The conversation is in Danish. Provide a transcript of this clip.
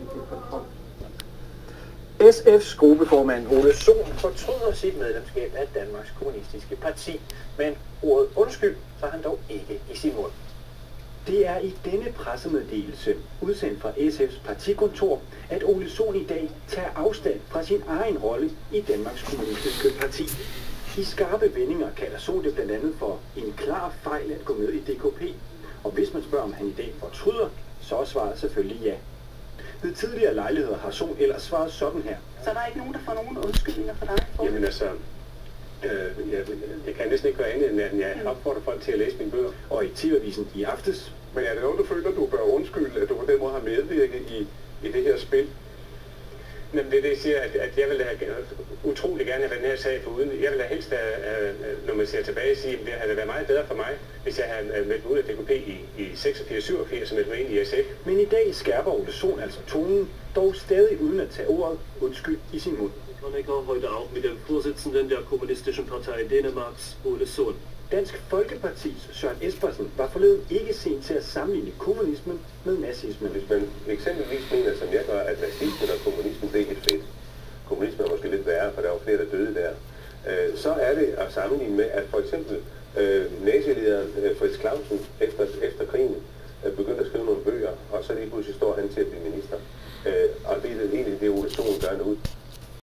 kontrol. SF's gruppeformand Ole Sohn fortryder sit medlemskab af Danmarks Kommunistiske Parti, men ordet undskyld tager han dog ikke i sin mund. Det er i denne pressemeddelelse, udsendt fra SF's partikontor, at Ole Sohn i dag tager afstand fra sin egen rolle i Danmarks Kommunistiske Parti. I skarpe vendinger kalder Sohn det blandt andet for en klar fejl at gå med i DKP, og hvis man spørger, om han i dag fortryder, så er svaret selvfølgelig ja. Ved tidligere lejligheder har Sohn ellers svaret sådan her. Så der er ikke nogen, der får nogen undskyldninger for dig? Jamen altså, jeg kan næsten ikke gøre andet, end at jeg opfordrer folk til at læse mine bøger. Og i TV-avisen i aftes. Men er det noget, du føler, du bør undskylde, at du på den måde har medvirket i det her spil? Jamen det er det, jeg siger, at jeg vil have utrolig gerne have den her sag foruden. Jeg vil have helst, når man ser tilbage, sige, at det havde været meget bedre for mig, hvis jeg havde meldt mig ud af DKP i 86-87 og meldt mig ind i SF. Men i dag skærper Ole Sohn altså tonen, dog stadig uden at tage ordet undskyld i sin mund. Honecker heute auch mit dem Vorsitzenden der Kommunistischen Partei Dänemarks, Ole Sohn. Dansk Folkepartis Søren Espersen var forleden ikke sent til at sammenligne kommunismen med nazismen. Hvis man eksempelvis mener, som jeg gør, at nazismen og kommunismen det er helt fedt. Kommunismen er måske lidt værre, for der var flere, der døde der. Så er det at sammenligne med, at for eksempel nazilederen Fritz Clausen efter